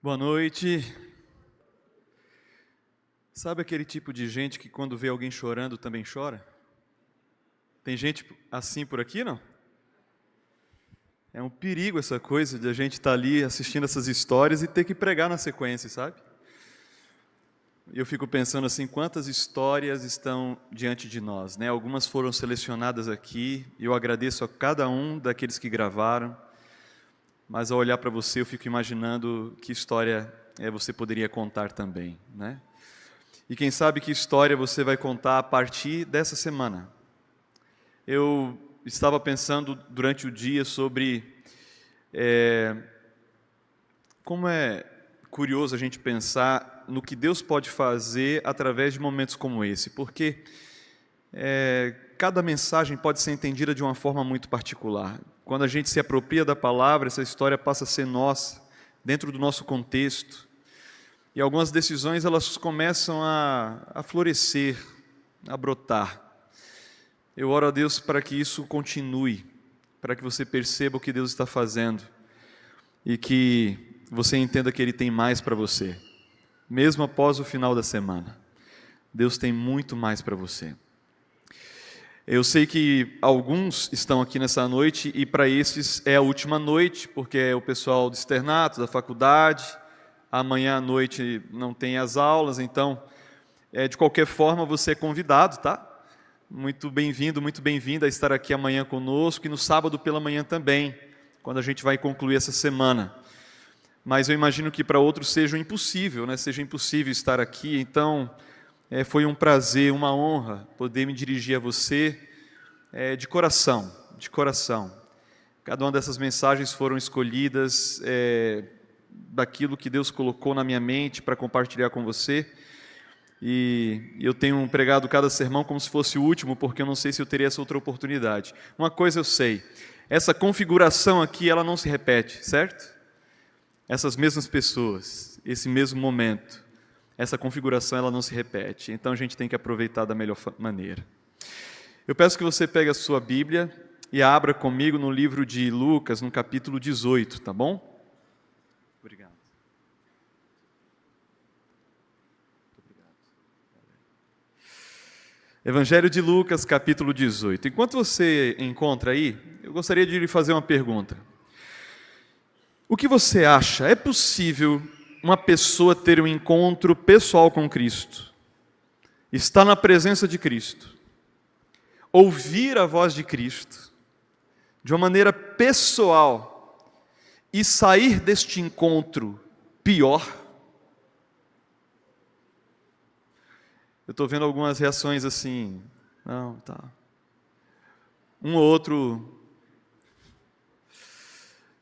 Boa noite. Sabe aquele tipo de gente que quando vê alguém chorando também chora? Tem gente assim por aqui, não? É um perigo essa coisa de a gente estar ali assistindo essas histórias e ter que pregar na sequência, sabe? E eu fico pensando assim, quantas histórias estão diante de nós, né? Algumas foram selecionadas aqui, e eu agradeço a cada um daqueles que gravaram, mas ao olhar para você eu fico imaginando que história você poderia contar também, né? E quem sabe que história você vai contar a partir dessa semana. Eu estava pensando durante o dia sobre como é curioso a gente pensar no que Deus pode fazer através de momentos como esse, porque cada mensagem pode ser entendida de uma forma muito particular. Quando a gente se apropria da palavra, essa história passa a ser nossa, dentro do nosso contexto. E algumas decisões elas começam a florescer, a brotar. Eu oro a Deus para que isso continue, para que você perceba o que Deus está fazendo e que você entenda que Ele tem mais para você, mesmo após o final da semana. Deus tem muito mais para você. Eu sei que alguns estão aqui nessa noite e para esses é a última noite, porque é o pessoal do externato, da faculdade. Amanhã à noite não tem as aulas, então, de qualquer forma, você é convidado, tá? Muito bem-vindo, muito bem-vinda a estar aqui amanhã conosco e no sábado pela manhã também, quando a gente vai concluir essa semana. Mas eu imagino que para outros seja impossível, né? Seja impossível estar aqui, então foi um prazer, uma honra poder me dirigir a você de coração, de coração. Cada uma dessas mensagens foram escolhidas daquilo que Deus colocou na minha mente para compartilhar com você, e eu tenho pregado cada sermão como se fosse o último, porque eu não sei se eu teria essa outra oportunidade. Uma coisa eu sei, essa configuração aqui, ela não se repete, certo? Essas mesmas pessoas, esse mesmo momento, essa configuração ela não se repete, então a gente tem que aproveitar da melhor maneira. Eu peço que você pegue a sua Bíblia e abra comigo no livro de Lucas, no capítulo 18, tá bom? Obrigado. Evangelho de Lucas, capítulo 18. Enquanto você encontra aí, eu gostaria de lhe fazer uma pergunta. O que você acha? É possível uma pessoa ter um encontro pessoal com Cristo, estar na presença de Cristo, ouvir a voz de Cristo, de uma maneira pessoal, e sair deste encontro pior? Eu estou vendo algumas reações assim, não, tá. Um ou outro.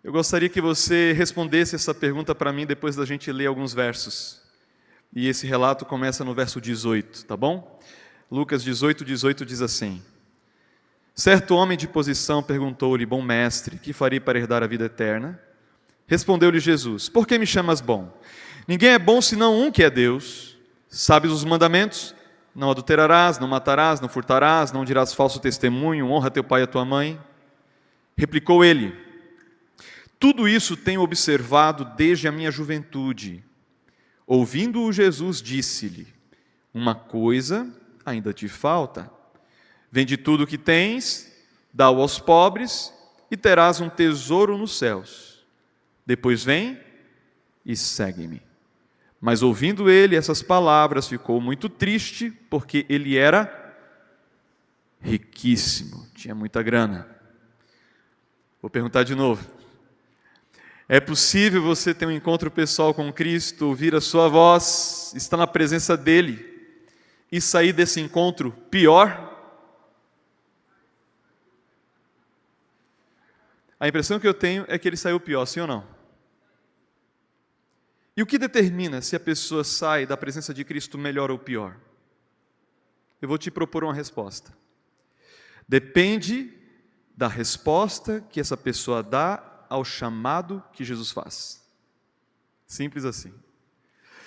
Eu gostaria que você respondesse essa pergunta para mim depois da gente ler alguns versos. E esse relato começa no verso 18, tá bom? Lucas 18, 18 diz assim: Certo homem de posição perguntou-lhe: Bom mestre, que farei para herdar a vida eterna? Respondeu-lhe Jesus: Por que me chamas bom? Ninguém é bom senão um que é Deus. Sabes os mandamentos? Não adulterarás, não matarás, não furtarás, não dirás falso testemunho, honra teu pai e a tua mãe. Replicou ele: Tudo isso tenho observado desde a minha juventude. Ouvindo-o, Jesus disse-lhe: Uma coisa ainda te falta. Vende tudo o que tens, dá-o aos pobres, e terás um tesouro nos céus. Depois vem e segue-me. Mas ouvindo ele essas palavras, ficou muito triste, porque ele era riquíssimo, tinha muita grana. Vou perguntar de novo. É possível você ter um encontro pessoal com Cristo, ouvir a sua voz, estar na presença dele e sair desse encontro pior? A impressão que eu tenho é que ele saiu pior, sim ou não? E o que determina se a pessoa sai da presença de Cristo melhor ou pior? Eu vou te propor uma resposta. Depende da resposta que essa pessoa dá ao chamado que Jesus faz. Simples assim.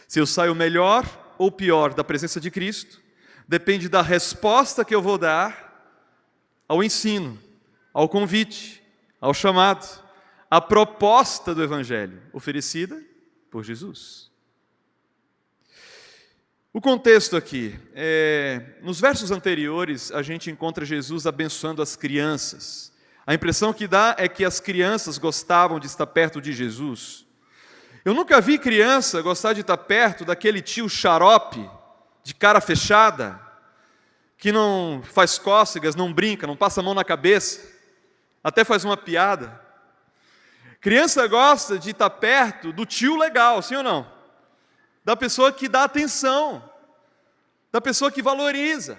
Se eu saio melhor ou pior da presença de Cristo, depende da resposta que eu vou dar ao ensino, ao convite, ao chamado, à proposta do Evangelho oferecida por Jesus. O contexto aqui, nos versos anteriores, a gente encontra Jesus abençoando as crianças. A impressão que dá é que as crianças gostavam de estar perto de Jesus. Eu nunca vi criança gostar de estar perto daquele tio xarope, de cara fechada, que não faz cócegas, não brinca, não passa a mão na cabeça, até faz uma piada. Criança gosta de estar perto do tio legal, sim ou não? Da pessoa que dá atenção, da pessoa que valoriza.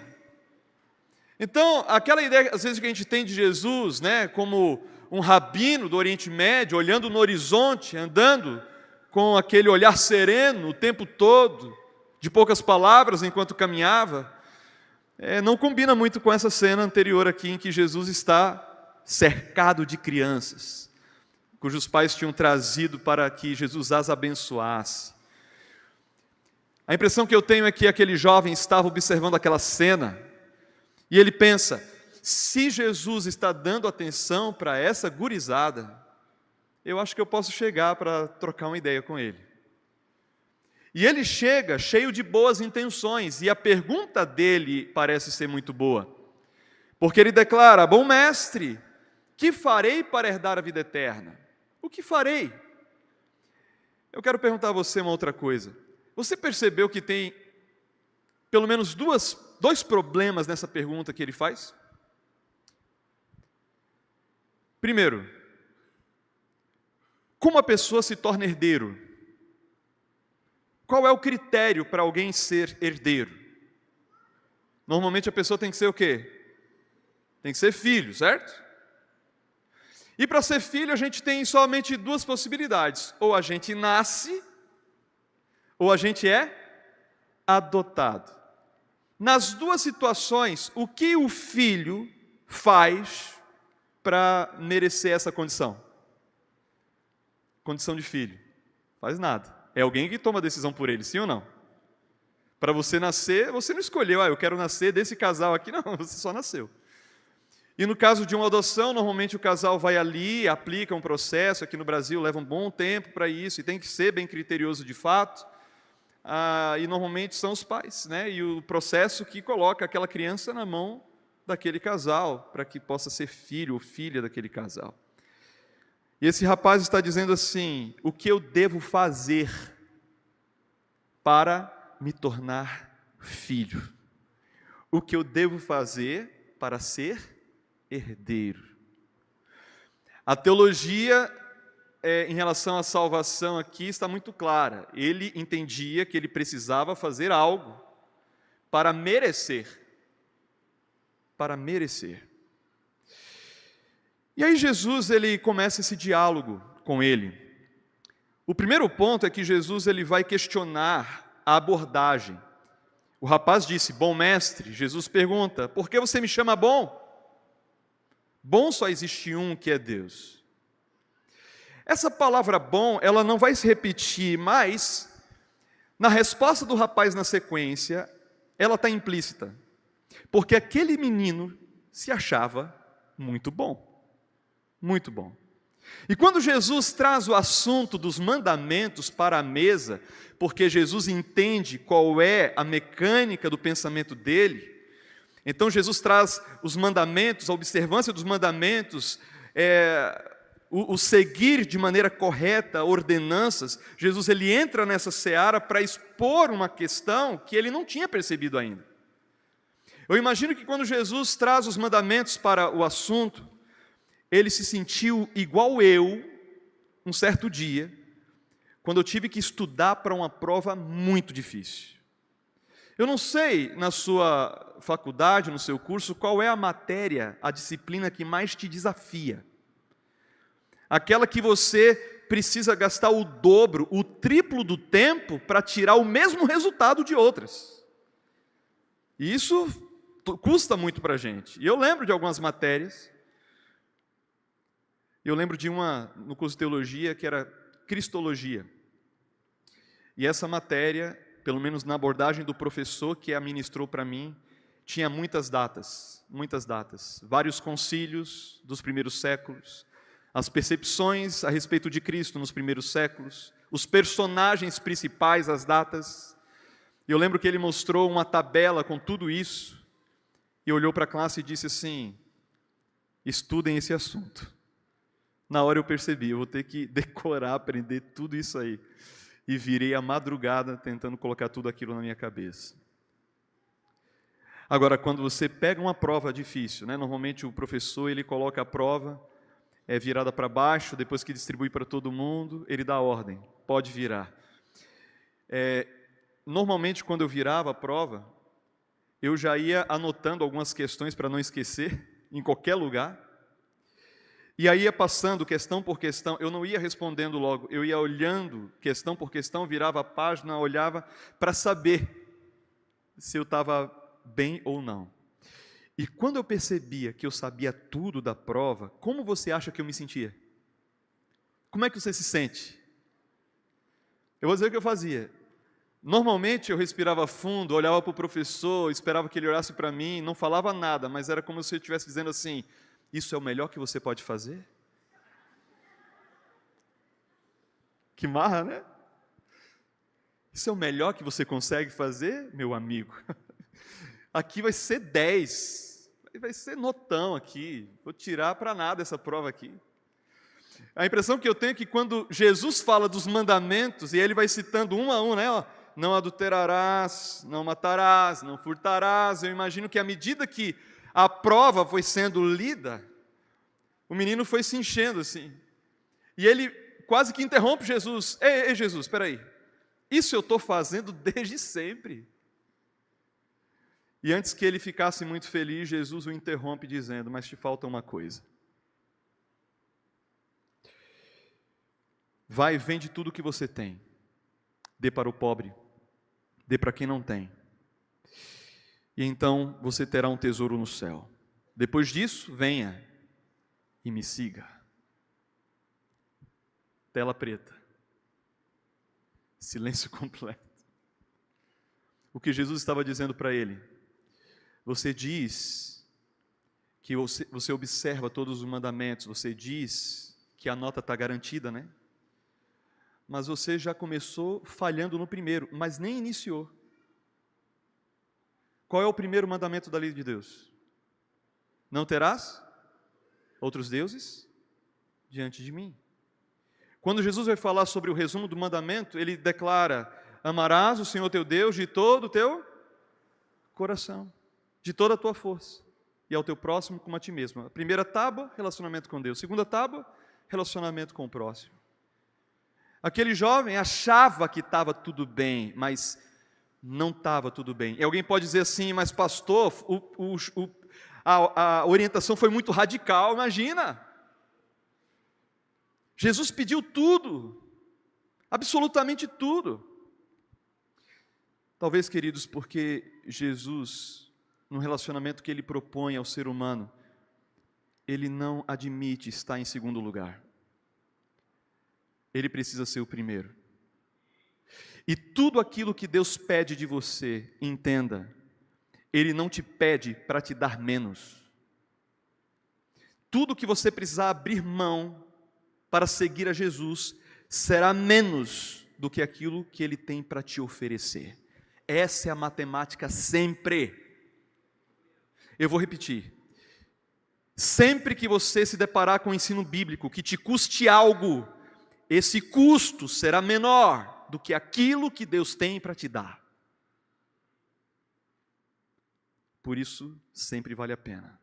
Então, aquela ideia, às vezes, que a gente tem de Jesus, né, como um rabino do Oriente Médio, olhando no horizonte, andando com aquele olhar sereno o tempo todo, de poucas palavras enquanto caminhava, não combina muito com essa cena anterior aqui, em que Jesus está cercado de crianças, cujos pais tinham trazido para que Jesus as abençoasse. A impressão que eu tenho é que aquele jovem estava observando aquela cena e ele pensa: se Jesus está dando atenção para essa gurizada, eu acho que eu posso chegar para trocar uma ideia com ele. E ele chega cheio de boas intenções, e a pergunta dele parece ser muito boa, porque ele declara: bom mestre, que farei para herdar a vida eterna? O que farei? Eu quero perguntar a você uma outra coisa. Você percebeu que tem pelo menos dois problemas nessa pergunta que ele faz? Primeiro, como a pessoa se torna herdeiro? Qual é o critério para alguém ser herdeiro? Normalmente a pessoa tem que ser o quê? Tem que ser filho, certo? E para ser filho a gente tem somente duas possibilidades: ou a gente nasce, ou a gente é adotado. Nas duas situações, o que o filho faz para merecer essa condição? Condição de filho. Faz nada. É alguém que toma a decisão por ele, sim ou não? Para você nascer, você não escolheu: eu quero nascer desse casal aqui. Não, você só nasceu. E no caso de uma adoção, normalmente o casal vai ali, aplica um processo. Aqui no Brasil leva um bom tempo para isso, e tem que ser bem criterioso de fato. E normalmente são os pais, né? E o processo que coloca aquela criança na mão daquele casal, para que possa ser filho ou filha daquele casal. E esse rapaz está dizendo assim: o que eu devo fazer para me tornar filho? O que eu devo fazer para ser herdeiro? A teologia em relação à salvação aqui está muito clara. Ele entendia que ele precisava fazer algo para merecer. Para merecer. E aí Jesus, ele começa esse diálogo com ele. O primeiro ponto é que Jesus ele vai questionar a abordagem. O rapaz disse: bom mestre. Jesus pergunta: por que você me chama bom? Bom só existe um, que é Deus. Essa palavra bom, ela não vai se repetir, mas na resposta do rapaz na sequência, ela está implícita. Porque aquele menino se achava muito bom. Muito bom. E quando Jesus traz o assunto dos mandamentos para a mesa, porque Jesus entende qual é a mecânica do pensamento dele, então Jesus traz os mandamentos, a observância dos mandamentos, o seguir de maneira correta ordenanças. Jesus ele entra nessa seara para expor uma questão que ele não tinha percebido ainda. Eu imagino que quando Jesus traz os mandamentos para o assunto, ele se sentiu igual eu, um certo dia, quando eu tive que estudar para uma prova muito difícil. Eu não sei, na sua faculdade, no seu curso, qual é a matéria, a disciplina que mais te desafia. Aquela que você precisa gastar o dobro, o triplo do tempo para tirar o mesmo resultado de outras. E isso custa muito para a gente. E eu lembro de algumas matérias. Eu lembro de uma no curso de teologia que era Cristologia. E essa matéria, pelo menos na abordagem do professor que a ministrou para mim, tinha muitas datas, vários concílios dos primeiros séculos, as percepções a respeito de Cristo nos primeiros séculos, os personagens principais, as datas. Eu lembro que ele mostrou uma tabela com tudo isso, e olhou para a classe e disse assim: estudem esse assunto. Na hora eu percebi, eu vou ter que decorar, aprender tudo isso aí. E virei a madrugada tentando colocar tudo aquilo na minha cabeça. Agora, quando você pega uma prova difícil, normalmente o professor ele coloca a prova virada para baixo, depois que distribui para todo mundo, ele dá a ordem, pode virar. Normalmente, quando eu virava a prova, eu já ia anotando algumas questões para não esquecer, em qualquer lugar. E aí ia passando questão por questão, eu não ia respondendo logo, eu ia olhando questão por questão, virava a página, olhava para saber se eu estava bem ou não. E quando eu percebia que eu sabia tudo da prova, como você acha que eu me sentia? Como é que você se sente? Eu vou dizer o que eu fazia. Normalmente eu respirava fundo, olhava para o professor, esperava que ele olhasse para mim, não falava nada, mas era como se eu estivesse dizendo assim: isso é o melhor que você pode fazer? Que marra, né? Isso é o melhor que você consegue fazer, meu amigo? Aqui vai ser 10, vai ser notão aqui, vou tirar para nada essa prova aqui. A impressão que eu tenho é que quando Jesus fala dos mandamentos, e ele vai citando um a um, não adulterarás, não matarás, não furtarás, eu imagino que à medida que a prova foi sendo lida, o menino foi se enchendo assim, e ele quase que interrompe Jesus: ei Jesus, espera aí, isso eu estou fazendo desde sempre. E antes que ele ficasse muito feliz, Jesus o interrompe dizendo: mas te falta uma coisa. Vai, vende tudo o que você tem, dê para o pobre, dê para quem não tem, e então você terá um tesouro no céu. Depois disso, venha e me siga. Tela preta. Silêncio completo. O que Jesus estava dizendo para ele: você diz que você observa todos os mandamentos, você diz que a nota está garantida, mas você já começou falhando no primeiro, mas nem iniciou. Qual é o primeiro mandamento da lei de Deus? Não terás outros deuses diante de mim. Quando Jesus vai falar sobre o resumo do mandamento, ele declara: amarás o Senhor teu Deus de todo o teu coração, de toda a tua força, e ao teu próximo como a ti mesmo. A primeira tábua, relacionamento com Deus. Segunda tábua, relacionamento com o próximo. Aquele jovem achava que estava tudo bem, mas não estava tudo bem. E alguém pode dizer assim: mas pastor, a orientação foi muito radical. Imagina, Jesus pediu tudo, absolutamente tudo. Talvez, queridos, porque Jesus, no relacionamento que ele propõe ao ser humano, ele não admite estar em segundo lugar. Ele precisa ser o primeiro. E tudo aquilo que Deus pede de você, entenda, Ele não te pede para te dar menos. Tudo que você precisar abrir mão para seguir a Jesus, será menos do que aquilo que Ele tem para te oferecer. Essa é a matemática sempre. Eu vou repetir. Sempre que você se deparar com o ensino bíblico que te custe algo, esse custo será menor do que aquilo que Deus tem para te dar. Por isso, sempre vale a pena.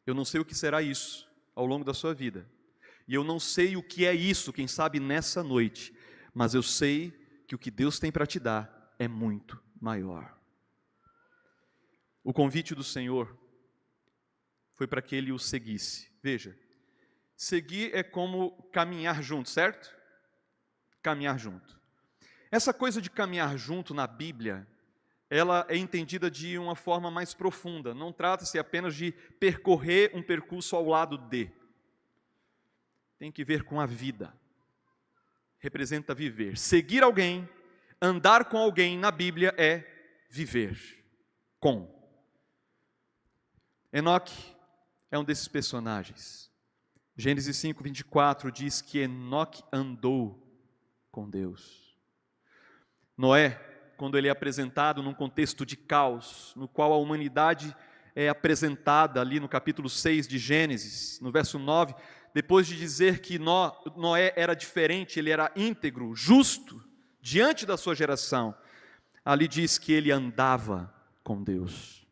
Eu não sei o que será isso ao longo da sua vida. E eu não sei o que é isso, quem sabe nessa noite. Mas eu sei que o que Deus tem para te dar é muito maior. O convite do Senhor foi para que ele o seguisse. Veja, seguir é como caminhar junto, certo? Caminhar junto. Essa coisa de caminhar junto na Bíblia, ela é entendida de uma forma mais profunda. Não trata-se apenas de percorrer um percurso ao lado de. Tem que ver com a vida. Representa viver. Seguir alguém, andar com alguém na Bíblia é viver com. Enoque é um desses personagens. Gênesis 5:24 diz que Enoque andou com Deus. Noé, quando ele é apresentado num contexto de caos, no qual a humanidade é apresentada ali no capítulo 6 de Gênesis, no verso 9, depois de dizer que Noé era diferente, ele era íntegro, justo, diante da sua geração, ali diz que ele andava com Deus.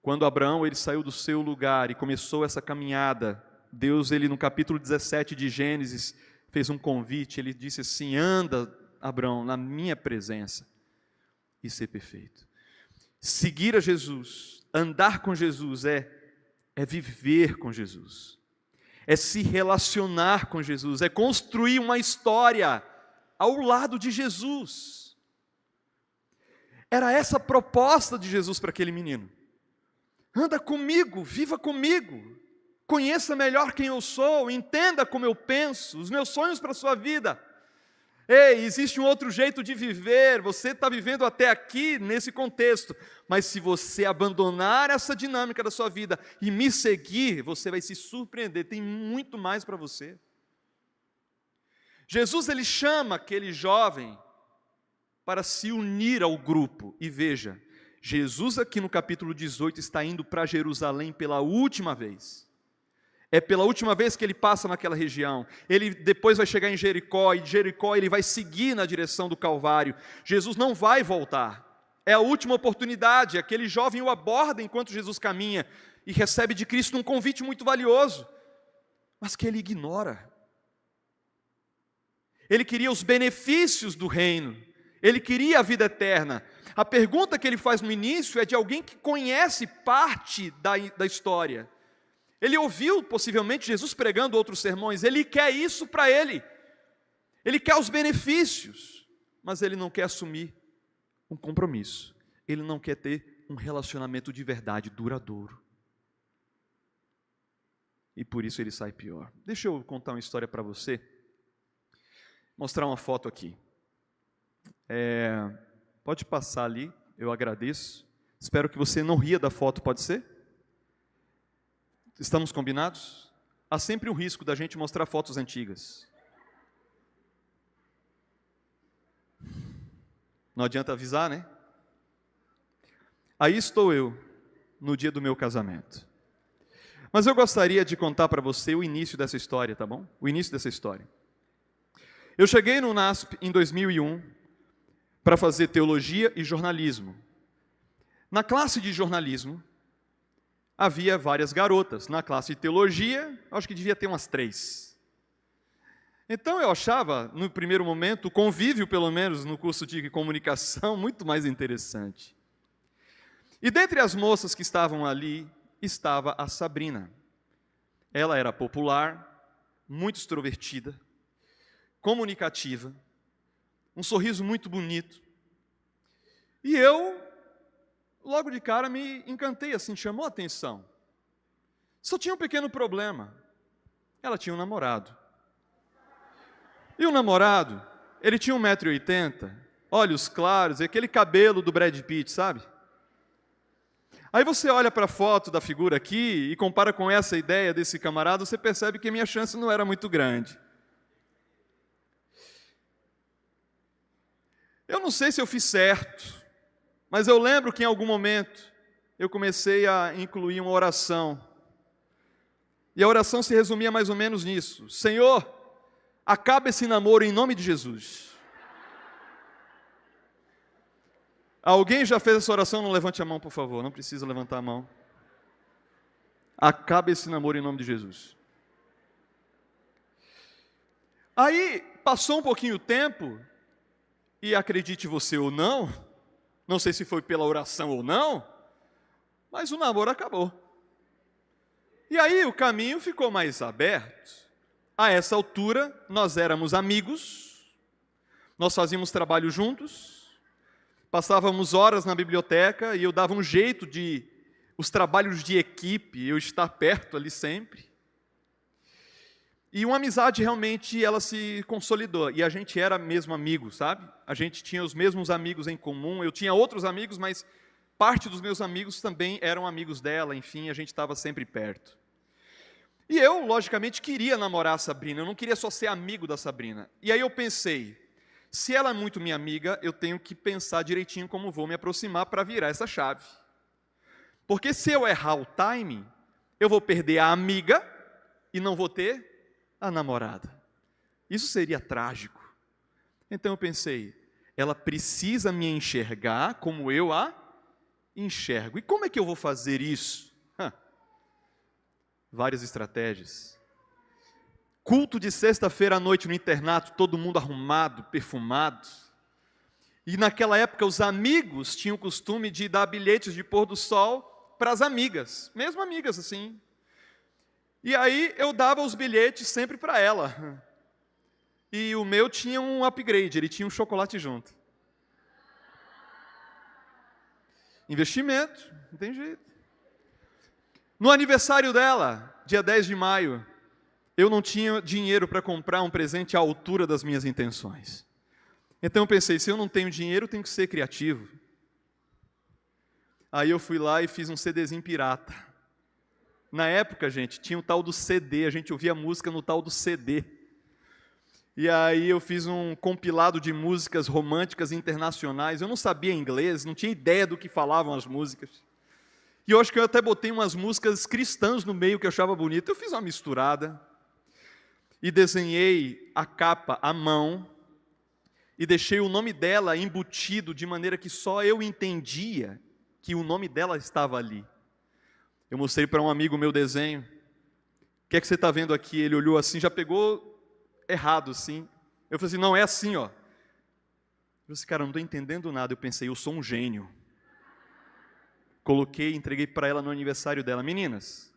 Quando Abraão ele saiu do seu lugar e começou essa caminhada, Deus, ele no capítulo 17 de Gênesis, fez um convite, ele disse assim: anda, Abraão, na minha presença e ser perfeito. Seguir a Jesus, andar com Jesus é viver com Jesus, é se relacionar com Jesus, é construir uma história ao lado de Jesus. Era essa a proposta de Jesus para aquele menino. Anda comigo, viva comigo, conheça melhor quem eu sou, entenda como eu penso, os meus sonhos para a sua vida. Ei, existe um outro jeito de viver, você está vivendo até aqui nesse contexto, mas se você abandonar essa dinâmica da sua vida e me seguir, você vai se surpreender, tem muito mais para você. Jesus, ele chama aquele jovem para se unir ao grupo, e veja, Jesus aqui no capítulo 18 está indo para Jerusalém pela última vez. É pela última vez que ele passa naquela região. Ele depois vai chegar em Jericó, e de Jericó ele vai seguir na direção do Calvário. Jesus não vai voltar. É a última oportunidade. Aquele jovem o aborda enquanto Jesus caminha e recebe de Cristo um convite muito valioso, mas que ele ignora. Ele queria os benefícios do reino. Ele queria a vida eterna. A pergunta que ele faz no início é de alguém que conhece parte da história. Ele ouviu possivelmente Jesus pregando outros sermões, ele quer isso para ele. Ele quer os benefícios, mas ele não quer assumir um compromisso. Ele não quer ter um relacionamento de verdade, duradouro. E por isso ele sai pior. Deixa eu contar uma história para você. Mostrar uma foto aqui. Pode passar ali, eu agradeço. Espero que você não ria da foto, pode ser? Estamos combinados? Há sempre um risco da gente mostrar fotos antigas. Não adianta avisar, né? Aí estou eu, no dia do meu casamento. Mas eu gostaria de contar para você o início dessa história, tá bom? O início dessa história. Eu cheguei no NASP em 2001 para fazer teologia e jornalismo. Na classe de jornalismo, havia várias garotas. Na classe de teologia, acho que devia ter umas 3. Então eu achava, no primeiro momento, o convívio, pelo menos no curso de comunicação, muito mais interessante. E dentre as moças que estavam ali, estava a Sabrina. Ela era popular, muito extrovertida, comunicativa, um sorriso muito bonito. E eu, logo de cara, me encantei, assim, chamou a atenção. Só tinha um pequeno problema. Ela tinha um namorado. E o namorado, ele tinha 1,80 m, olhos claros, e aquele cabelo do Brad Pitt, sabe? Aí você olha para a foto da figura aqui e compara com essa ideia desse camarada, você percebe que a minha chance não era muito grande. Eu não sei se eu fiz certo, mas eu lembro que em algum momento eu comecei a incluir uma oração. E a oração se resumia mais ou menos nisso: Senhor, acaba esse namoro em nome de Jesus. Alguém já fez essa oração? Não levante a mão, por favor, não precisa levantar a mão. Acaba esse namoro em nome de Jesus. Aí, passou um pouquinho o tempo, e acredite você ou não, não sei se foi pela oração ou não, mas o namoro acabou. E aí o caminho ficou mais aberto. A essa altura, nós éramos amigos, nós fazíamos trabalho juntos, passávamos horas na biblioteca e eu dava um jeito de, os trabalhos de equipe, eu estar perto ali sempre. E uma amizade realmente, ela se consolidou. E a gente era mesmo amigo, sabe? A gente tinha os mesmos amigos em comum. Eu tinha outros amigos, mas parte dos meus amigos também eram amigos dela. Enfim, a gente estava sempre perto. E eu, logicamente, queria namorar a Sabrina, eu não queria só ser amigo da Sabrina. E aí eu pensei, se ela é muito minha amiga, eu tenho que pensar direitinho como vou me aproximar para virar essa chave. Porque se eu errar o timing, eu vou perder a amiga e não vou ter a namorada. Isso seria trágico. Então eu pensei, ela precisa me enxergar como eu a enxergo. E como é que eu vou fazer isso? Várias estratégias. Culto de sexta-feira à noite no internato, todo mundo arrumado, perfumado. E naquela época os amigos tinham o costume de dar bilhetes de pôr do sol para as amigas, mesmo amigas assim. E aí eu dava os bilhetes sempre para ela. E o meu tinha um upgrade, ele tinha um chocolate junto. Investimento, não tem jeito. No aniversário dela, dia 10 de maio, eu não tinha dinheiro para comprar um presente à altura das minhas intenções. Então eu pensei, se eu não tenho dinheiro, eu tenho que ser criativo. Aí eu fui lá e fiz um CDzinho pirata. Na época, gente, tinha o tal do CD, a gente ouvia música no tal do CD. E aí eu fiz um compilado de músicas românticas internacionais. Eu não sabia inglês, não tinha ideia do que falavam as músicas. E eu acho que eu até botei umas músicas cristãs no meio que eu achava bonito. Eu fiz uma misturada. E desenhei a capa à mão. E deixei o nome dela embutido de maneira que só eu entendia que o nome dela estava ali. Eu mostrei para um amigo meu desenho. O que é que você está vendo aqui? Ele olhou assim, já pegou errado, sim. Eu falei assim, não, é assim, ó. Eu falei assim, cara, eu não estou entendendo nada. Eu pensei, eu sou um gênio. Coloquei, entreguei para ela no aniversário dela. Meninas,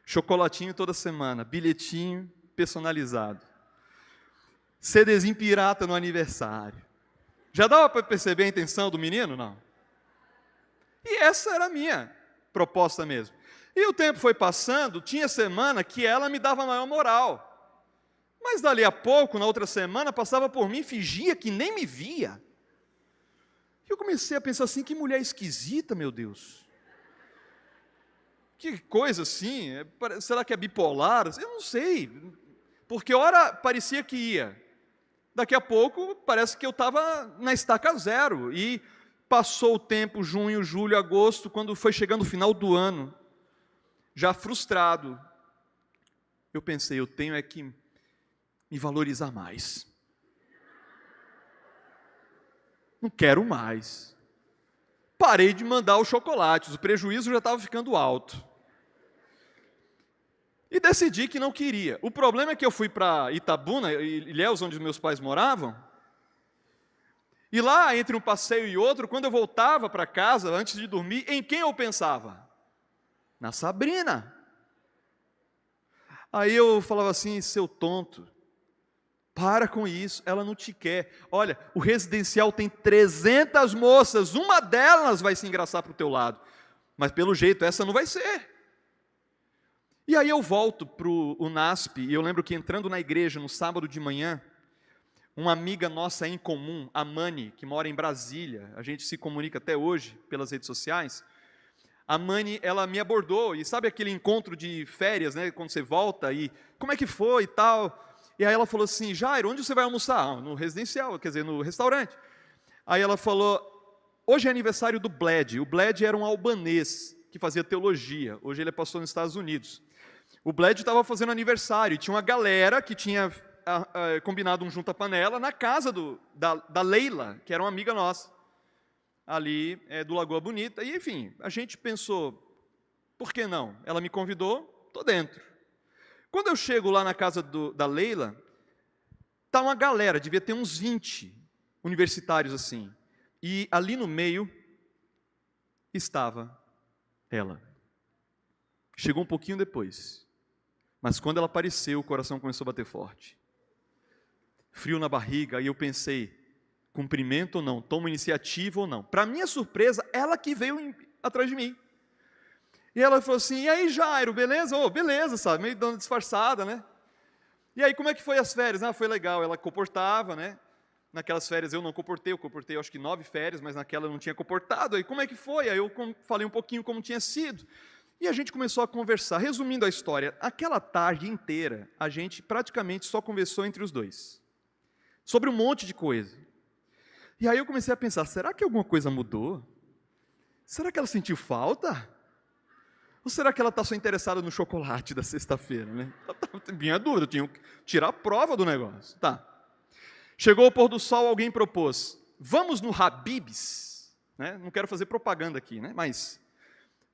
chocolatinho toda semana, bilhetinho personalizado. CDzinho pirata no aniversário. Já dava para perceber a intenção do menino? Não. E essa era a minha proposta mesmo. E o tempo foi passando, tinha semana que ela me dava maior moral. Mas dali a pouco, na outra semana, passava por mim e fingia que nem me via. E eu comecei a pensar assim, que mulher esquisita, meu Deus. Que coisa assim, será que é bipolar? Eu não sei, porque ora parecia que ia. Daqui a pouco, parece que eu estava na estaca zero. E passou o tempo, junho, julho, agosto, quando foi chegando o final do ano, já frustrado, eu pensei, eu tenho é que me valorizar mais. Não quero mais. Parei de mandar os chocolates, o prejuízo já estava ficando alto. E decidi que não queria. O problema é que eu fui para Itabuna, Ilhéus, onde meus pais moravam, e lá, entre um passeio e outro, quando eu voltava para casa, antes de dormir, em quem eu pensava? Na Sabrina. Aí eu falava assim, seu tonto, para com isso, ela não te quer. Olha, o residencial tem 300 moças, uma delas vai se engraçar para o teu lado. Mas pelo jeito, essa não vai ser. E aí eu volto para o UNASP, e eu lembro que entrando na igreja no sábado de manhã, uma amiga nossa em comum, a Mani, que mora em Brasília, a gente se comunica até hoje pelas redes sociais, a Mani, ela me abordou, e sabe aquele encontro de férias, né, quando você volta, e como é que foi e tal, e aí ela falou assim, Jairo, onde você vai almoçar? Ah, no residencial, quer dizer, no restaurante. Aí ela falou, hoje é aniversário do Bled, o Bled era um albanês, que fazia teologia, hoje ele é pastor nos Estados Unidos. O Bled estava fazendo aniversário, e tinha uma galera que tinha combinado um junta-panela na casa da Leila, que era uma amiga nossa, ali do Lagoa Bonita, e enfim, a gente pensou, por que não? Ela me convidou, estou dentro. Quando eu chego lá na casa da Leila, está uma galera, devia ter uns 20 universitários assim, e ali no meio estava ela. Chegou um pouquinho depois, mas quando ela apareceu, o coração começou a bater forte. Frio na barriga, e eu pensei, cumprimento ou não, tomo iniciativa ou não. Para minha surpresa, ela que veio atrás de mim. E ela falou assim, e aí Jairo, beleza? Oh, beleza, sabe, meio dando disfarçada, né? E aí, como é que foi as férias? Ah, foi legal, ela comportava, né? Naquelas férias eu não comportei, eu comportei acho que 9 férias, mas naquela eu não tinha comportado. Aí como é que foi? Aí eu falei um pouquinho como tinha sido. E a gente começou a conversar. Resumindo a história, aquela tarde inteira, a gente praticamente só conversou entre os dois, sobre um monte de coisa. E aí eu comecei a pensar, será que alguma coisa mudou? Será que ela sentiu falta? Ou será que ela está só interessada no chocolate da sexta-feira, né? Minha dúvida, eu tinha que tirar a prova do negócio. Tá. Chegou o pôr do sol, alguém propôs, vamos no Habib's, né? Não quero fazer propaganda aqui, né? Mas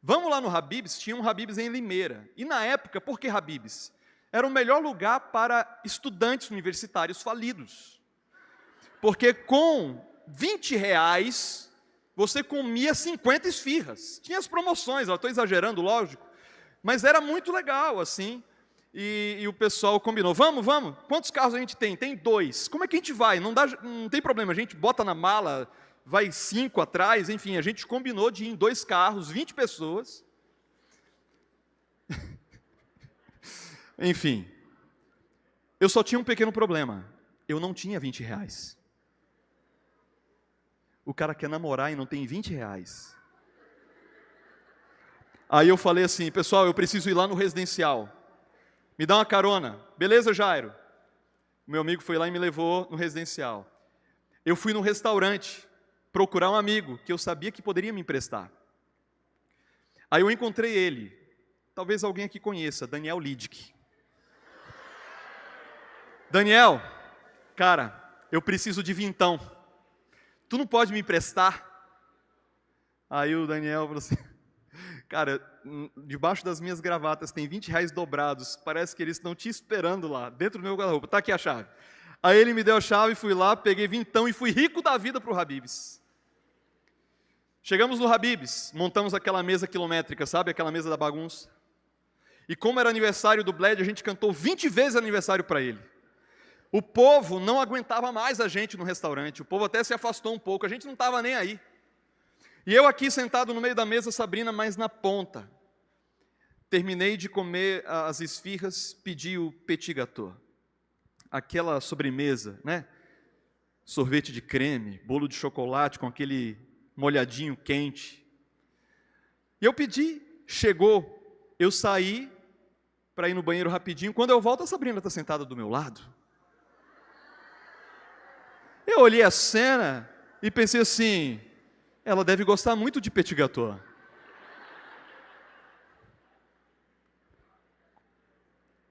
vamos lá no Habib's, tinha um Habib's em Limeira. E na época, por que Habib's? Era o melhor lugar para estudantes universitários falidos. Porque com R$ 20, você comia 50 esfirras. Tinha as promoções, eu estou exagerando, lógico, mas era muito legal, assim, e o pessoal combinou, vamos, quantos carros a gente tem? Tem 2, como é que a gente vai? Não tem problema, a gente bota na mala, vai 5 atrás, enfim, a gente combinou de ir em 2 carros, 20 pessoas, enfim, eu só tinha um pequeno problema, eu não tinha R$ 20. O cara quer namorar e não tem R$ 20. Aí eu falei assim, pessoal, eu preciso ir lá no residencial. Me dá uma carona. Beleza, Jairo? Meu amigo foi lá e me levou no residencial. Eu fui num restaurante procurar um amigo que eu sabia que poderia me emprestar. Aí eu encontrei ele. Talvez alguém aqui conheça, Daniel Lidick. Daniel, cara, eu preciso de vintão. Tu não pode me emprestar? Aí o Daniel falou assim, cara, debaixo das minhas gravatas tem R$ 20 dobrados, parece que eles estão te esperando lá, dentro do meu guarda-roupa, tá aqui a chave. Aí ele me deu a chave, fui lá, peguei vintão e fui rico da vida para o Habib's. Chegamos no Habib's, montamos aquela mesa quilométrica, sabe, aquela mesa da bagunça. E como era aniversário do Bled, a gente cantou 20 vezes aniversário para ele. O povo não aguentava mais a gente no restaurante, o povo até se afastou um pouco, a gente não estava nem aí. E eu aqui sentado no meio da mesa, Sabrina mais na ponta. Terminei de comer as esfirras, pedi o petit gâteau. Aquela sobremesa, né? Sorvete de creme, bolo de chocolate com aquele molhadinho quente. E eu pedi, chegou, eu saí para ir no banheiro rapidinho, quando eu volto a Sabrina está sentada do meu lado. Eu olhei a cena e pensei assim, ela deve gostar muito de petit gâteau.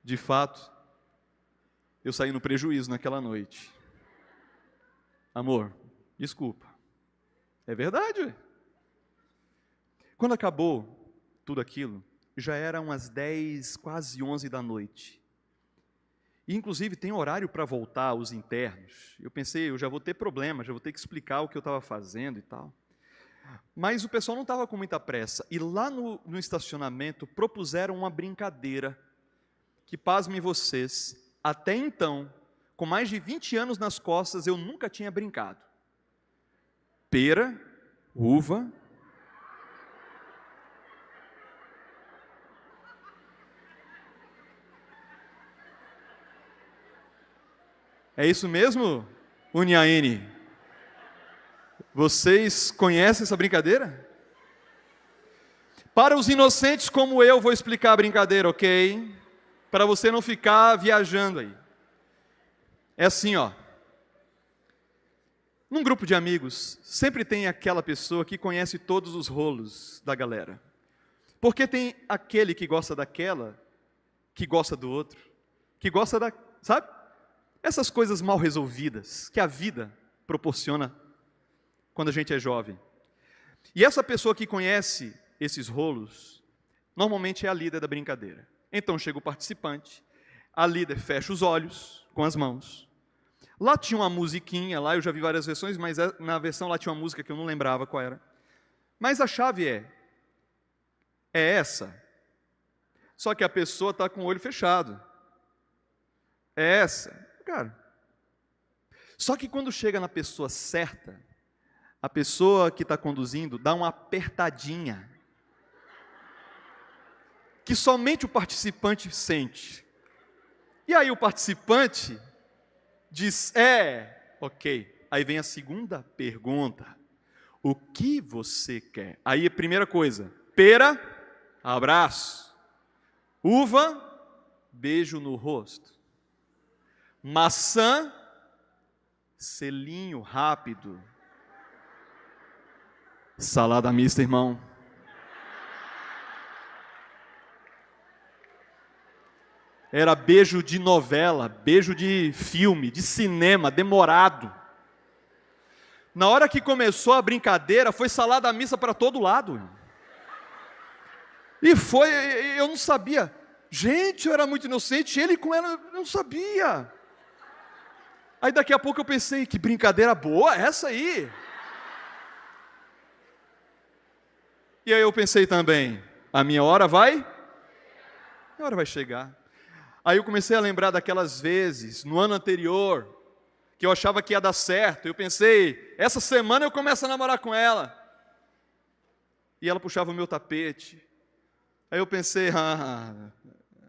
De fato, eu saí no prejuízo naquela noite. Amor, desculpa. É verdade. Quando acabou tudo aquilo, já eram umas 10, quase 11 da noite. E, inclusive, tem horário para voltar os internos. Eu pensei, eu já vou ter problema, já vou ter que explicar o que eu estava fazendo e tal. Mas o pessoal não estava com muita pressa. E lá no estacionamento propuseram uma brincadeira que, pasmem vocês, até então, com mais de 20 anos nas costas, eu nunca tinha brincado. Pera, uva. É isso mesmo, Uniaene? Vocês conhecem essa brincadeira? Para os inocentes como eu, vou explicar a brincadeira, ok? Para você não ficar viajando aí. É assim, ó. Num grupo de amigos, sempre tem aquela pessoa que conhece todos os rolos da galera. Porque tem aquele que gosta daquela, que gosta do outro, que gosta da... Sabe? Essas coisas mal resolvidas que a vida proporciona quando a gente é jovem. E essa pessoa que conhece esses rolos, normalmente é a líder da brincadeira. Então chega o participante, a líder fecha os olhos com as mãos. Lá tinha uma musiquinha, lá eu já vi várias versões, mas na versão lá tinha uma música que eu não lembrava qual era. Mas a chave é essa. Só que a pessoa está com o olho fechado. É essa. Cara, só que quando chega na pessoa certa, a pessoa que está conduzindo dá uma apertadinha, que somente o participante sente. E aí o participante diz, ok. Aí vem a segunda pergunta, o que você quer? Aí a primeira coisa, pera, abraço. Uva, beijo no rosto. Maçã, selinho rápido. Salada mista, irmão. Era beijo de novela, beijo de filme, de cinema, demorado. Na hora que começou a brincadeira, foi salada mista para todo lado. E foi, eu não sabia. Gente, eu era muito inocente, ele com ela, eu não sabia. Aí daqui a pouco eu pensei, que brincadeira boa essa aí. E aí eu pensei também, a minha hora vai chegar. Aí eu comecei a lembrar daquelas vezes, no ano anterior, que eu achava que ia dar certo. Eu pensei, essa semana eu começo a namorar com ela. E ela puxava o meu tapete. Aí eu pensei,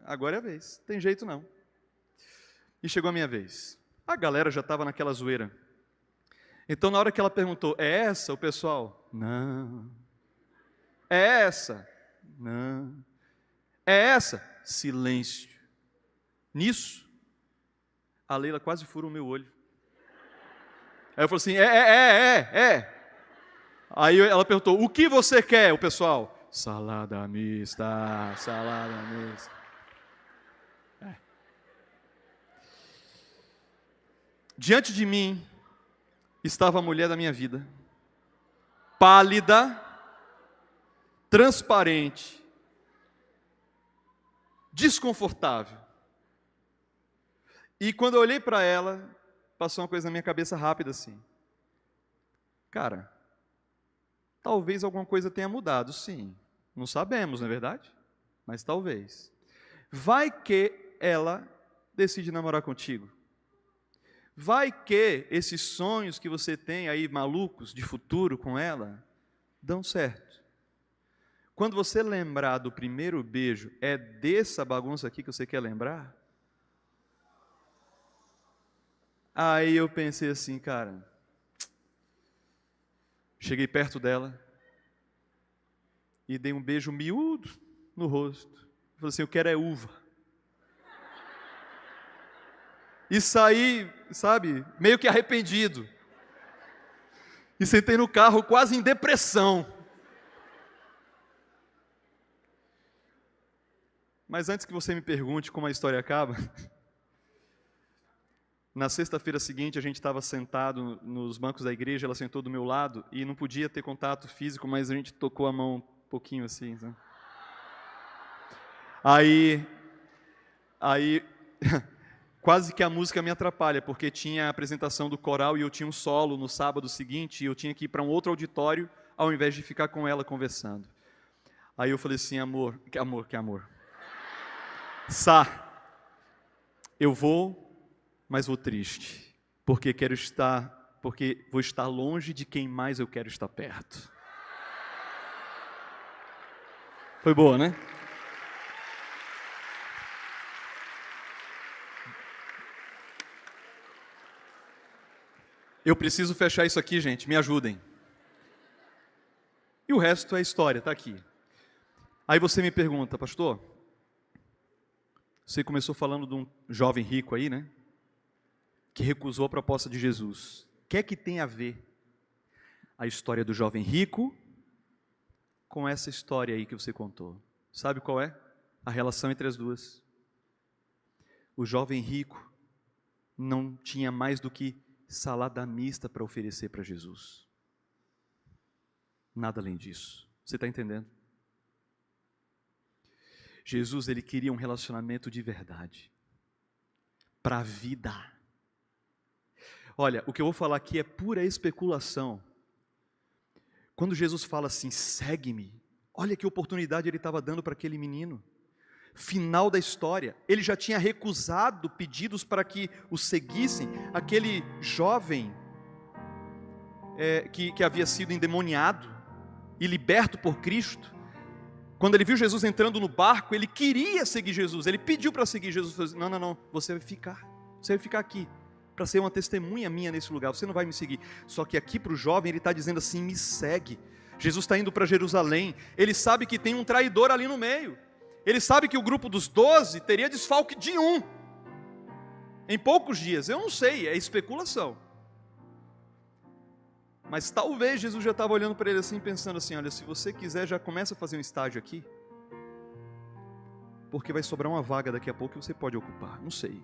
agora é a vez, tem jeito não. E chegou a minha vez. A galera já estava naquela zoeira. Então na hora que ela perguntou, é essa o pessoal? Não. É essa? Não. É essa? Silêncio. Nisso, a Leila quase fura o meu olho. Aí eu falei assim, é. Aí ela perguntou, o que você quer, o pessoal? Salada mista, salada mista. Diante de mim estava a mulher da minha vida, pálida, transparente, desconfortável. E quando eu olhei para ela, passou uma coisa na minha cabeça rápida assim. Cara, talvez alguma coisa tenha mudado, sim. Não sabemos, não é verdade? Mas talvez. Vai que ela decide namorar contigo. Vai que esses sonhos que você tem aí, malucos, de futuro com ela, dão certo. Quando você lembrar do primeiro beijo, é dessa bagunça aqui que você quer lembrar? Aí eu pensei assim, cara, cheguei perto dela e dei um beijo miúdo no rosto. Falei assim, eu quero é uva. E saí, sabe, meio que arrependido. E sentei no carro quase em depressão. Mas antes que você me pergunte como a história acaba, na sexta-feira seguinte a gente estava sentado nos bancos da igreja, ela sentou do meu lado e não podia ter contato físico, mas a gente tocou a mão um pouquinho assim, sabe? Aí quase que a música me atrapalha, porque tinha a apresentação do coral e eu tinha um solo no sábado seguinte e eu tinha que ir para um outro auditório ao invés de ficar com ela conversando. Aí eu falei assim, amor. Sá, eu vou, mas vou triste, porque vou estar longe de quem mais eu quero estar perto. Foi boa, né? Eu preciso fechar isso aqui, gente, me ajudem. E o resto é história, está aqui. Aí você me pergunta, pastor, você começou falando de um jovem rico aí, né? Que recusou a proposta de Jesus. O que é que tem a ver a história do jovem rico com essa história aí que você contou? Sabe qual é a relação entre as duas? O jovem rico não tinha mais do que salada mista para oferecer para Jesus. Nada além disso. Você está entendendo? Jesus, ele queria um relacionamento de verdade, para a vida. Olha, o que eu vou falar aqui é pura especulação. Quando Jesus fala assim, segue-me, olha que oportunidade ele estava dando para aquele menino. Final da história, ele já tinha recusado pedidos para que o seguissem, aquele jovem que havia sido endemoniado e liberto por Cristo. Quando ele viu Jesus entrando no barco, ele queria seguir Jesus, ele pediu para seguir Jesus, falou assim, não, você vai ficar aqui, para ser uma testemunha minha nesse lugar, você não vai me seguir. Só que aqui para o jovem ele está dizendo assim, me segue, Jesus está indo para Jerusalém, ele sabe que tem um traidor ali no meio, ele sabe que o grupo dos 12 teria desfalque de um, em poucos dias, eu não sei, é especulação. Mas talvez Jesus já estava olhando para ele assim, pensando assim, olha, se você quiser já começa a fazer um estágio aqui, porque vai sobrar uma vaga daqui a pouco que você pode ocupar, não sei.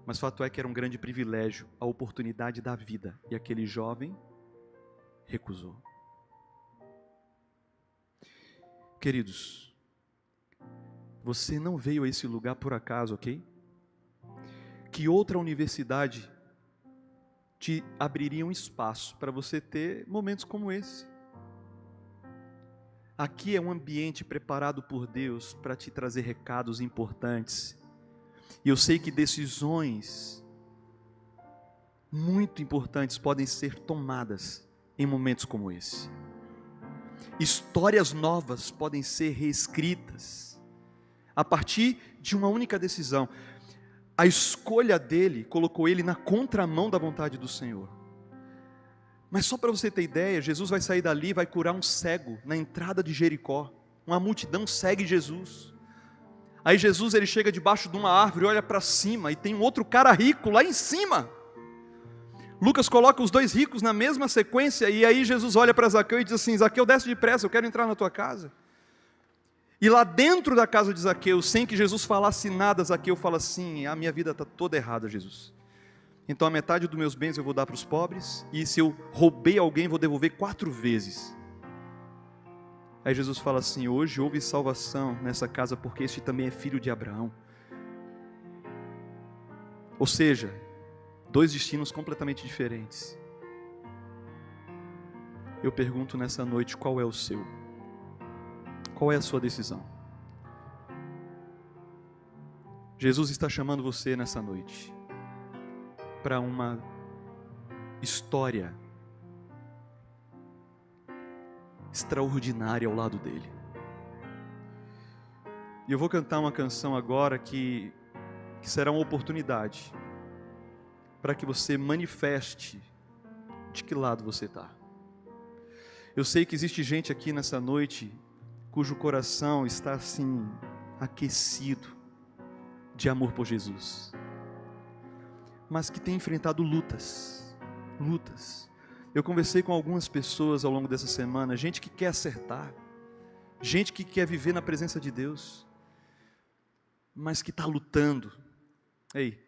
Mas fato é que era um grande privilégio, a oportunidade da vida, e aquele jovem recusou. Queridos, você não veio a esse lugar por acaso, ok? Que outra universidade te abriria um espaço para você ter momentos como esse? Aqui é um ambiente preparado por Deus para te trazer recados importantes. E eu sei que decisões muito importantes podem ser tomadas em momentos como esse. Histórias novas podem ser reescritas a partir de uma única decisão. A escolha dele colocou ele na contramão da vontade do Senhor. Mas só para você ter ideia, Jesus vai sair dali e vai curar um cego na entrada de Jericó. Uma multidão segue Jesus. Aí Jesus ele chega debaixo de uma árvore, olha para cima e tem um outro cara rico lá em cima. Lucas coloca os dois ricos na mesma sequência e aí Jesus olha para Zaqueu e diz assim, Zaqueu, desce depressa, eu quero entrar na tua casa. E lá dentro da casa de Zaqueu, sem que Jesus falasse nada, Zaqueu fala assim, a minha vida está toda errada, Jesus. Então a metade dos meus bens eu vou dar para os pobres, e se eu roubei alguém, vou devolver 4 vezes. Aí Jesus fala assim, hoje houve salvação nessa casa, porque este também é filho de Abraão. Ou seja, 2 destinos completamente diferentes. Eu pergunto nessa noite, qual é o seu? Qual é a sua decisão? Jesus está chamando você nessa noite para uma história extraordinária ao lado dele. E eu vou cantar uma canção agora que será uma oportunidade para que você manifeste de que lado você está. Eu sei que existe gente aqui nessa noite cujo coração está assim aquecido de amor por Jesus, mas que tem enfrentado lutas. Eu conversei com algumas pessoas ao longo dessa semana, gente que quer acertar, gente que quer viver na presença de Deus, mas que está lutando. Ei,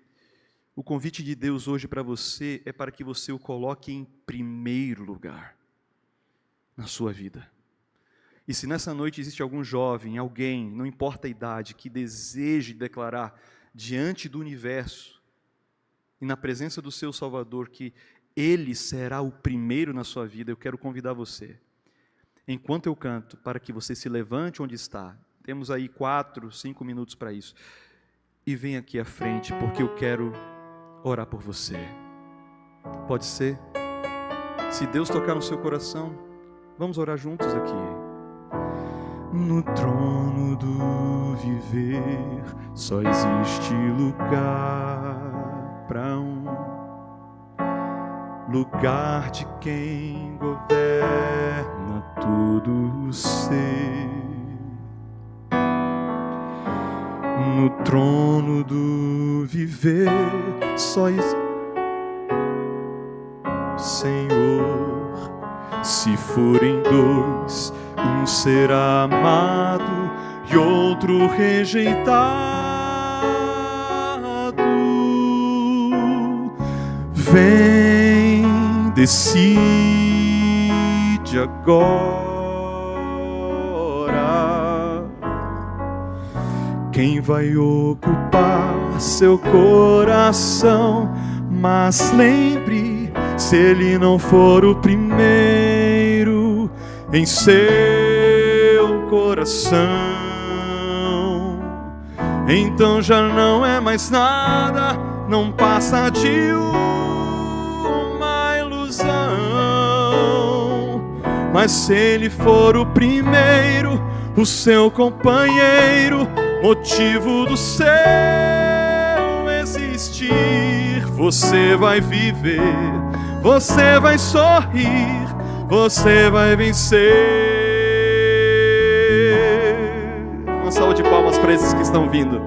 o convite de Deus hoje para você é para que você o coloque em primeiro lugar na sua vida. E se nessa noite existe algum jovem, alguém, não importa a idade, que deseje declarar diante do universo e na presença do seu Salvador que Ele será o primeiro na sua vida, eu quero convidar você, enquanto eu canto, para que você se levante onde está. Temos aí 4, 5 minutos para isso. E vem aqui à frente, porque eu quero orar por você. Pode ser? Se Deus tocar no seu coração, vamos orar juntos aqui. No trono do viver só existe lugar para um, lugar de quem governa todo o ser. No trono do viver só existe Senhor. Se forem 2, um será amado e outro rejeitado. Vem, decide agora quem vai ocupar seu coração. Mas lembre, se ele não for o primeiro em seu coração, então já não é mais nada, não passa de uma ilusão. Mas se ele for o primeiro, o seu companheiro, motivo do seu existir, você vai viver, você vai sorrir, você vai vencer. Uma salva de palmas para esses que estão vindo.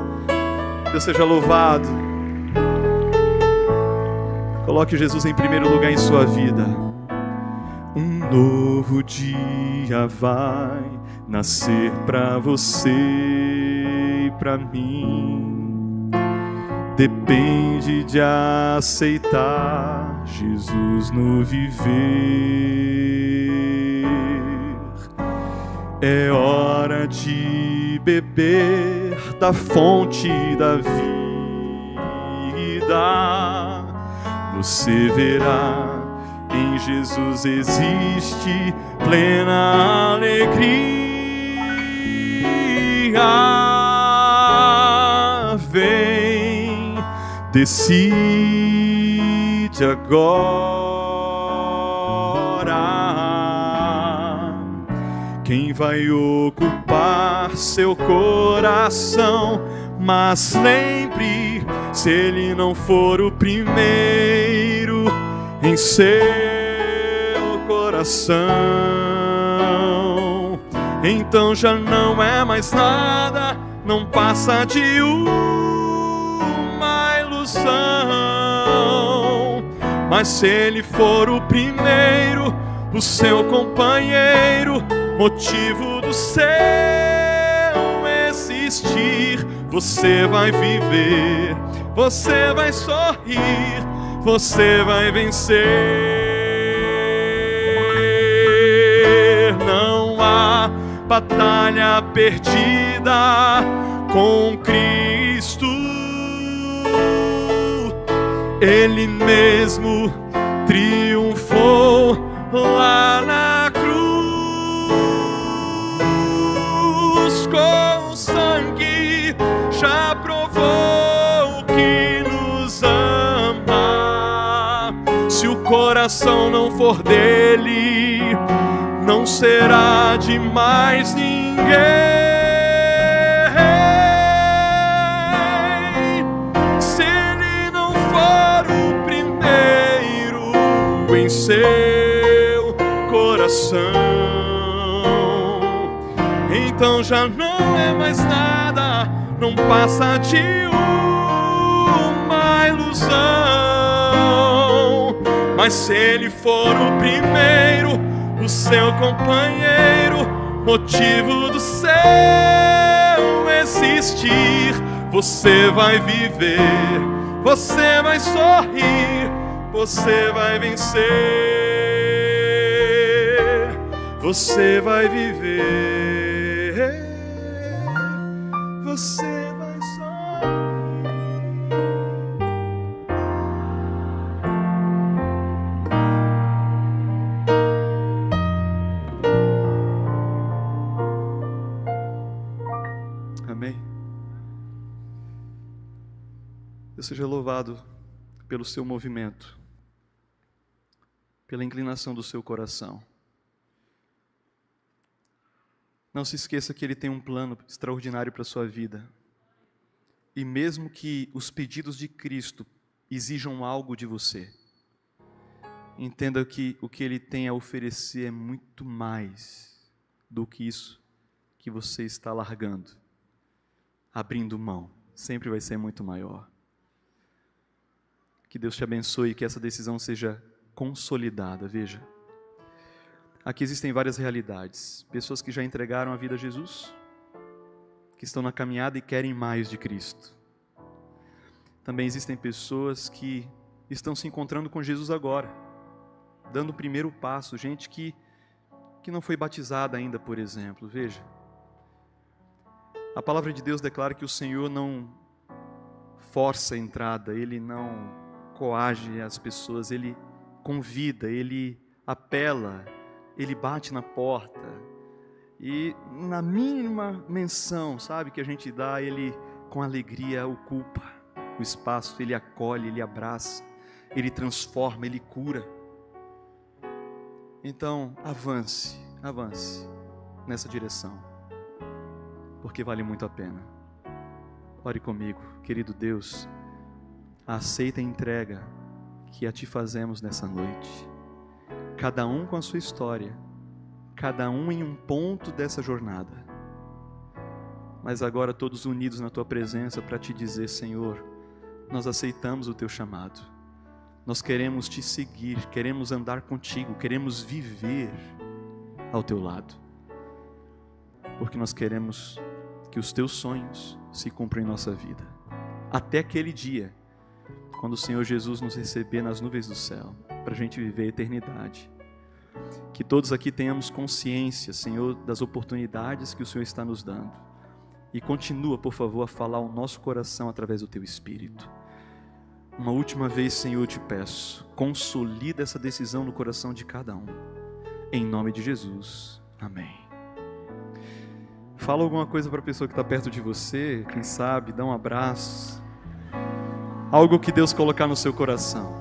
Deus seja louvado. Coloque Jesus em primeiro lugar em sua vida. Um novo dia vai nascer para você e para mim. Depende de aceitar Jesus no viver. É hora de beber da fonte da vida. Você verá, em Jesus existe plena alegria. Vem, decide agora quem vai ocupar seu coração. Mas lembre, se ele não for o primeiro em seu coração, então já não é mais nada, não passa de uma ilusão. Mas se ele for o primeiro, o seu companheiro, motivo do seu existir, você vai viver, você vai sorrir, você vai vencer. Não há batalha perdida com Cristo. Ele mesmo triunfou lá na cruz. Com o sangue já provou que nos ama. Se o coração não for dele, não será de mais ninguém. Se ele não for o primeiro em seu coração, então já não é mais nada, não passa de uma ilusão. Mas se ele for o primeiro, o seu companheiro, motivo do seu existir, você vai viver, você vai sorrir, você vai vencer, você vai viver, você vai sorrir. Amém. Deus seja louvado pelo seu movimento, pela inclinação do seu coração. Não se esqueça que Ele tem um plano extraordinário para a sua vida. E mesmo que os pedidos de Cristo exijam algo de você, entenda que o que Ele tem a oferecer é muito mais do que isso que você está largando, abrindo mão. Sempre vai ser muito maior. Que Deus te abençoe e que essa decisão seja consolidada. Veja, aqui existem várias realidades. Pessoas que já entregaram a vida a Jesus, que estão na caminhada e querem mais de Cristo. Também existem pessoas que estão se encontrando com Jesus agora, dando o primeiro passo. Gente que não foi batizada ainda, por exemplo. Veja, a palavra de Deus declara que o Senhor não força a entrada, Ele não coage as pessoas, Ele convida, Ele apela, Ele bate na porta. E na mínima menção, sabe, que a gente dá, Ele com alegria ocupa o espaço, Ele acolhe, Ele abraça, Ele transforma, Ele cura. Então, avance nessa direção, porque vale muito a pena. Ore comigo. Querido Deus, aceita a entrega que a Ti fazemos nessa noite. Cada um com a sua história, cada um em um ponto dessa jornada. Mas agora todos unidos na Tua presença para Te dizer: Senhor, nós aceitamos o Teu chamado. Nós queremos Te seguir, queremos andar contigo, queremos viver ao Teu lado. Porque nós queremos que os Teus sonhos se cumpram em nossa vida. Até aquele dia, quando o Senhor Jesus nos receber nas nuvens do céu, para a gente viver a eternidade. Que todos aqui tenhamos consciência, Senhor, das oportunidades que o Senhor está nos dando. E continua, por favor, a falar ao nosso coração através do Teu Espírito. Uma última vez, Senhor, eu Te peço, consolida essa decisão no coração de cada um. Em nome de Jesus. Amém. Fala alguma coisa para a pessoa que está perto de você, quem sabe, dá um abraço. Algo que Deus colocar no seu coração.